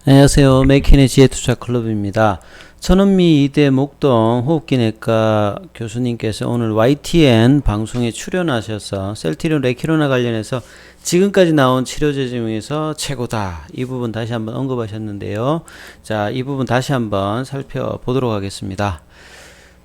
안녕하세요. 맥킨의 지혜투자클럽입니다. 천은미 이대 목동 호흡기내과 교수님께서 오늘 YTN 방송에 출연하셔서 셀트리온 레키로나 관련해서 지금까지 나온 치료제 중에서 최고다. 이 부분 다시 한번 언급하셨는데요. 자, 이 부분 다시 한번 살펴보도록 하겠습니다.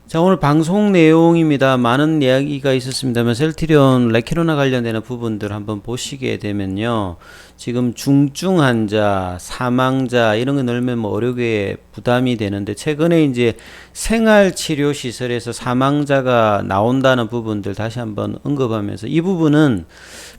자, 오늘 방송 내용입니다. 많은 이야기가 있었습니다만 셀트리온 레키로나 관련되는 부분들 한번 보시게 되면요. 지금 중증 환자, 사망자 이런 거 넣으면 뭐 의료계에 부담이 되는데 최근에 이제 생활치료 시설에서 사망자가 나온다는 부분들 다시 한번 언급하면서 이 부분은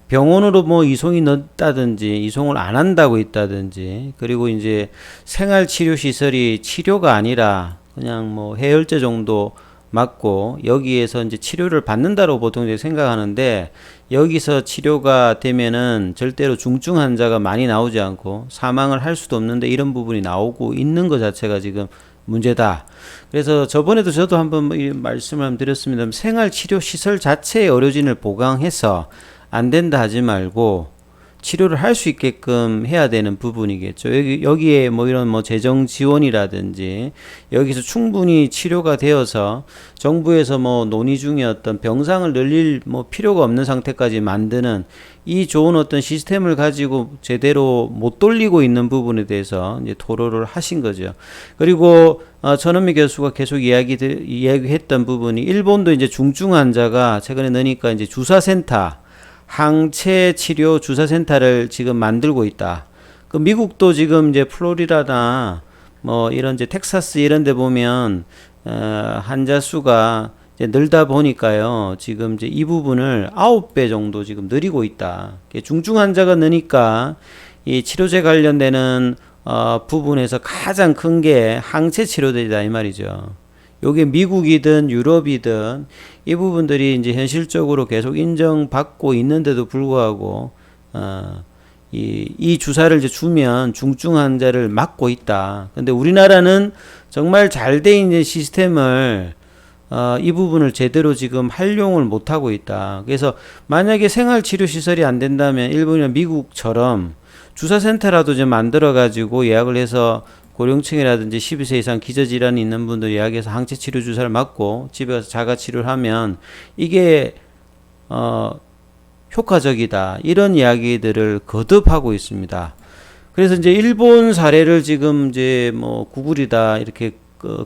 병원으로 뭐 이송이 넣었다든지 이송을 안 한다고 있다든지 그리고 이제 생활치료 시설이 치료가 아니라 그냥 뭐 해열제 정도 맞고 여기에서 이제 치료를 받는다고 보통 이제 생각하는데 여기서 치료가 되면은 절대로 중증 환자가 많이 나오지 않고 사망을 할 수도 없는데 이런 부분이 나오고 있는 것 자체가 지금 문제다. 그래서 저번에도 저도 한번 말씀을 드렸습니다. 생활치료 시설 자체의 의료진을 보강해서 안 된다 하지 말고 치료를 할 수 있게끔 해야 되는 부분이겠죠. 여기에 뭐 이런 뭐 재정 지원이라든지 여기서 충분히 치료가 되어서 정부에서 뭐 논의 중이었던 병상을 늘릴 뭐 필요가 없는 상태까지 만드는 이 좋은 어떤 시스템을 가지고 제대로 못 돌리고 있는 부분에 대해서 이제 토로를 하신 거죠. 그리고 천은미 교수가 계속 이야기했던 부분이 일본도 이제 중증 환자가 최근에 넣으니까 이제 주사센터 항체 치료 주사센터를 지금 만들고 있다. 그 미국도 지금 이제 플로리다나 뭐 이런 이제 텍사스 이런 데 보면 환자 수가 이제 늘다 보니까요. 지금 이제 이 부분을 9배 정도 지금 늘리고 있다. 중증 환자가 느니까 이 치료제 관련되는 부분에서 가장 큰 게 항체 치료제다 이 말이죠. 요게 미국이든 유럽이든 이 부분들이 이제 현실적으로 계속 인정받고 있는데도 불구하고 이 주사를 이제 주면 중증 환자를 막고 있다. 근데 우리나라는 정말 잘 돼 있는 시스템을 이 부분을 제대로 지금 활용을 못 하고 있다. 그래서 만약에 생활치료 시설이 안 된다면 일본이나 미국처럼 주사센터라도 좀 만들어 가지고 예약을 해서 고령층이라든지 12세 이상 기저질환이 있는 분들 예약해서 항체치료 주사를 맞고 집에 가서 자가치료를 하면 이게 효과적이다. 이런 이야기들을 거듭하고 있습니다. 그래서 이제 일본 사례를 지금 이제 뭐 구글이다 이렇게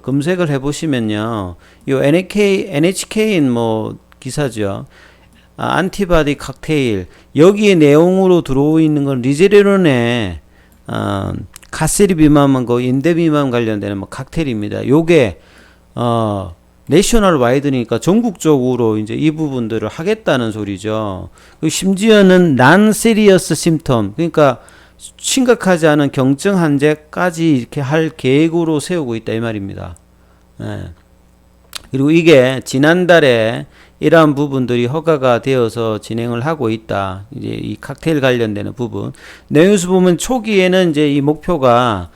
검색을 해보시면요, 요 NHK인 뭐 기사죠. 안티바디 칵테일 여기에 내용으로 들어오 있는 건 리제레론의 가스리 비만과 인대 비만 관련되는 뭐 칵테일입니다. 요게 내셔널 와이드니까 전국적으로 이제 이 부분들을 하겠다는 소리죠. 심지어는 non serious symptom, 그러니까 심각하지 않은 경증 환자까지 이렇게 할 계획으로 세우고 있다 이 말입니다. 네. 그리고 이게 지난달에 이러한 부분들이 허가가 되어서 진행을 하고 있다. 이제 이 칵테일 관련되는 부분. 내용에서 보면 초기에는 이제 이 목표가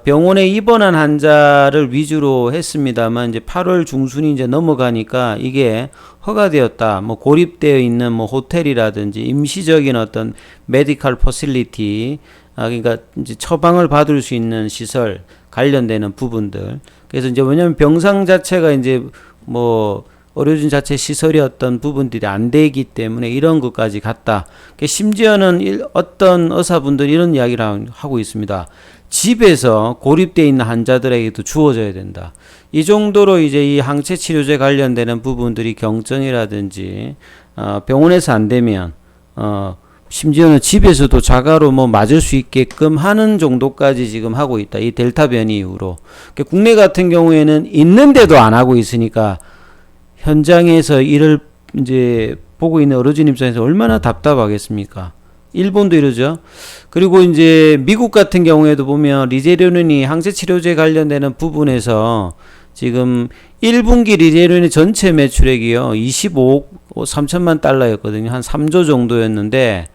병원에 입원한 환자를 위주로 했습니다만 이제 8월 중순이 이제 넘어가니까 이게 허가되었다. 뭐 고립되어 있는 뭐 호텔이라든지 임시적인 어떤 메디컬 퍼실리티, 그러니까 이제 처방을 받을 수 있는 시설 관련되는 부분들. 그래서 이제 왜냐면 병상 자체가 이제 뭐 의료진 자체 시설이 어떤 부분들이 안 되기 때문에 이런 것까지 갔다. 심지어는 어떤 의사분들이 이런 이야기를 하고 있습니다. 집에서 고립되어 있는 환자들에게도 주어져야 된다. 이 정도로 이제 이 항체 치료제 관련되는 부분들이 경증이라든지 병원에서 안 되면 심지어는 집에서도 자가로 뭐 맞을 수 있게끔 하는 정도까지 지금 하고 있다. 이 델타 변이 이후로. 국내 같은 경우에는 있는데도 안 하고 있으니까 현장에서 일을 이제 보고 있는 의료진 입장에서 얼마나 답답하겠습니까? 일본도 이러죠. 그리고 이제 미국 같은 경우에도 보면 리제료닌이 항체 치료제 관련되는 부분에서 지금 1분기 리제료닌 전체 매출액이요 25억 3천만 달러였거든요. 한 3조 정도였는데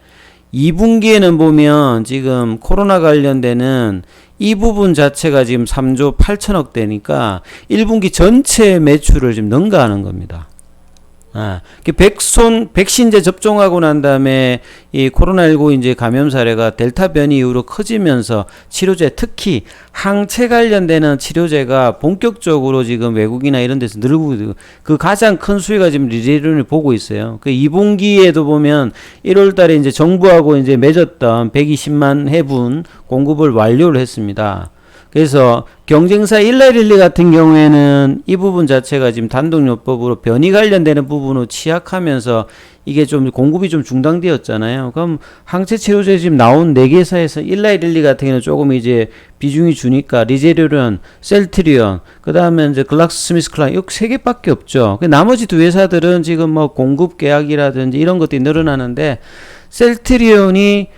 2분기에는 보면 지금 코로나 관련되는 이 부분 자체가 지금 3조 8천억 되니까 1분기 전체 매출을 지금 능가하는 겁니다. 백신제 접종하고 난 다음에 이 코로나19 이제 감염 사례가 델타 변이 이후로 커지면서 치료제, 특히 항체 관련되는 치료제가 본격적으로 지금 외국이나 이런 데서 늘고, 그 가장 큰 수혜가 지금 리제론을 보고 있어요. 그 2분기에도 보면 1월 달에 이제 정부하고 이제 맺었던 120만 회분 공급을 완료를 했습니다. 그래서 경쟁사 일라일리 같은 경우에는 이 부분 자체가 지금 단독요법으로 변이 관련되는 부분으로 취약하면서 이게 좀 공급이 좀 중단되었잖아요. 그럼 항체 치료제 지금 나온 4개사에서 일라일리 같은 경우는 조금 이제 비중이 주니까 리제료론, 셀트리온, 그 다음에 이제 글락스스미스클라인 이 3개밖에 없죠. 나머지 2회사들은 지금 뭐 공급 계약이라든지 이런 것들이 늘어나는데 셀트리온이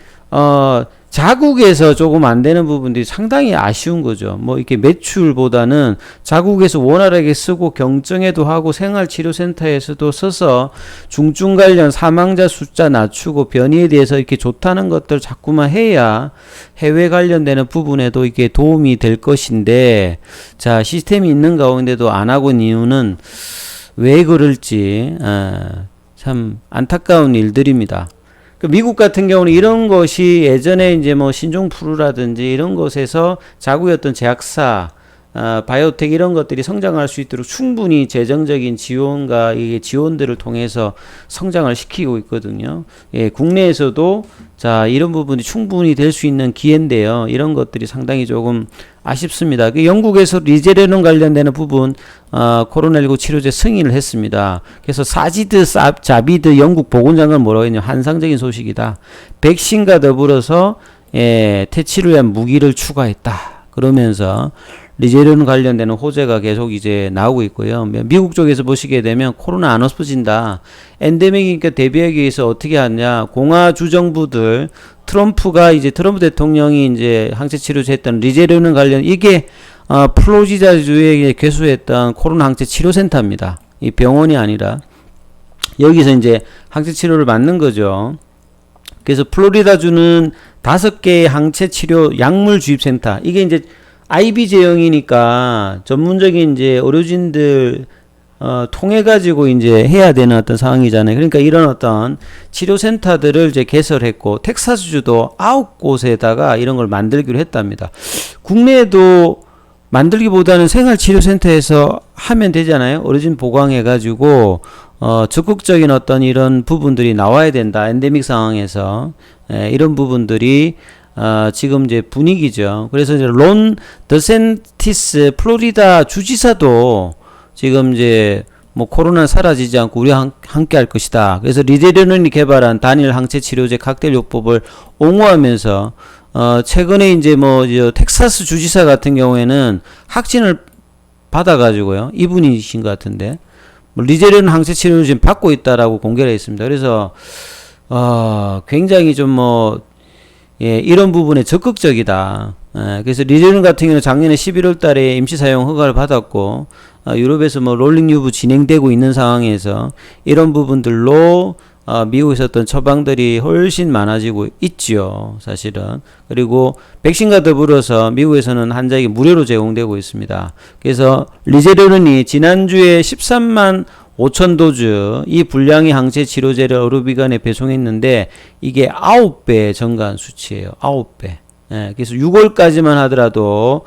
자국에서 조금 안 되는 부분들이 상당히 아쉬운 거죠. 뭐 이렇게 매출보다는 자국에서 원활하게 쓰고 경정에도 하고 생활치료센터에서도 써서 중증 관련 사망자 숫자 낮추고 변이에 대해서 이렇게 좋다는 것들 자꾸만 해야 해외 관련되는 부분에도 이게 도움이 될 것인데, 자, 시스템이 있는 가운데도 안 하고 있는 이유는 왜 그럴지 참 안타까운 일들입니다. 미국 같은 경우는 이런 것이 예전에 이제 뭐 신종플루라든지 이런 것에서 자국의 어떤 제약사, 바이오텍 이런 것들이 성장할 수 있도록 충분히 재정적인 지원과 이게 지원들을 통해서 성장을 시키고 있거든요. 예, 국내에서도 자, 이런 부분이 충분히 될 수 있는 기회인데요. 이런 것들이 상당히 조금 아쉽습니다. 영국에서 리제레논 관련되는 부분, 코로나19 치료제 승인을 했습니다. 그래서 사지드 자비드 영국 보건장관 뭐라고 했냐, 환상적인 소식이다. 백신과 더불어서 퇴치를 위한 무기를 추가했다. 그러면서 리제론 관련되는 호재가 계속 이제 나오고 있고요. 미국 쪽에서 보시게 되면 코로나 안 없어진다. 엔데믹이니까 대비하기 위해서 어떻게 하냐. 공화 주정부들, 트럼프 대통령이 이제 항체 치료제 했던 리제론 관련, 이게 플로리다주에 개소했던 코로나 항체 치료센터입니다. 이 병원이 아니라 여기서 이제 항체 치료를 맞는 거죠. 그래서 플로리다주는 5개의 항체 치료 약물 주입센터, 이게 이제 IB 제형이니까 전문적인 이제 의료진들 통해 가지고 이제 해야 되는 어떤 상황이잖아요. 그러니까 이런 어떤 치료센터들을 이제 개설했고, 텍사스주도 9곳에다가 이런 걸 만들기로 했답니다. 국내에도 만들기보다는 생활치료센터에서 하면 되잖아요. 의료진 보강해 가지고 적극적인 어떤 이런 부분들이 나와야 된다. 엔데믹 상황에서 이런 부분들이 지금 이제 분위기죠. 그래서 이제 론 더센티스 플로리다 주지사도 지금 이제 뭐 코로나 사라지지 않고 우리와 함께 할 것이다. 그래서 리제르논이 개발한 단일 항체 치료제 칵테일 요법을 옹호하면서 최근에 이제 뭐 텍사스 주지사 같은 경우에는 확진을 받아가지고요. 이분이신 것 같은데 뭐 리제르논 항체 치료를 지금 받고 있다라고 공개를 했습니다. 그래서 굉장히 좀 이런 부분에 적극적이다. 그래서 리제론 같은 경우는 작년에 11월 달에 임시 사용 허가를 받았고, 유럽에서 뭐 롤링 유브 진행되고 있는 상황에서 이런 부분들로 미국에서 어떤 처방들이 훨씬 많아지고 있지요, 사실은. 그리고 백신과 더불어서 미국에서는 환자에게 무료로 제공되고 있습니다. 그래서 리제론이 지난주에 13만 5천 도즈 이 분량의 항체 치료제를 의료기관에 배송했는데 이게 9배 증가한 수치예요. 9배. 그래서 6월까지만 하더라도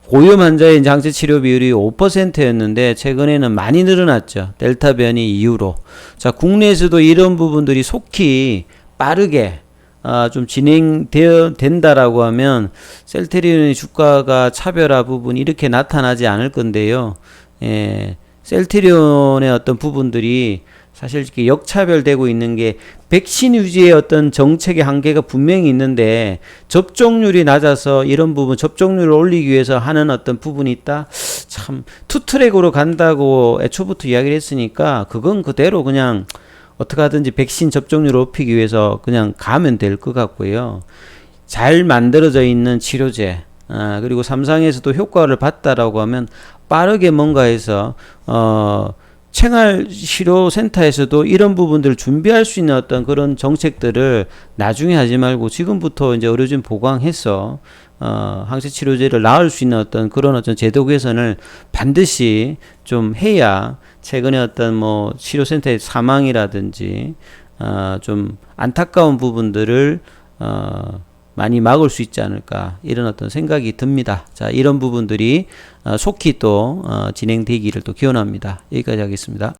고위험 환자의 이제 항체 치료 비율이 5%였는데 최근에는 많이 늘어났죠. 델타 변이 이후로. 자, 국내에서도 이런 부분들이 속히 빠르게 좀 된다라고 하면 셀트리온의 주가가 차별화 부분이 이렇게 나타나지 않을 건데요. 셀트리온의 어떤 부분들이 사실 이렇게 역차별되고 있는 게 백신 유지의 어떤 정책의 한계가 분명히 있는데 접종률이 낮아서 이런 부분 접종률을 올리기 위해서 하는 어떤 부분이 있다. 참 투트랙으로 간다고 애초부터 이야기를 했으니까 그건 그대로 그냥 어떻게 하든지 백신 접종률을 높이기 위해서 그냥 가면 될 것 같고요. 잘 만들어져 있는 치료제, 그리고 삼상에서도 효과를 봤다라고 하면 빠르게 뭔가 해서 생활치료센터에서도 이런 부분들을 준비할 수 있는 어떤 그런 정책들을 나중에 하지 말고 지금부터 이제 의료진 보강해서 항생치료제를 나을 수 있는 어떤 그런 어떤 제도 개선을 반드시 좀 해야 최근에 어떤 뭐 치료센터의 사망이라든지 좀 안타까운 부분들을 많이 막을 수 있지 않을까 이런 어떤 생각이 듭니다. 자, 이런 부분들이 속히 또 진행되기를 또 기원합니다. 여기까지 하겠습니다.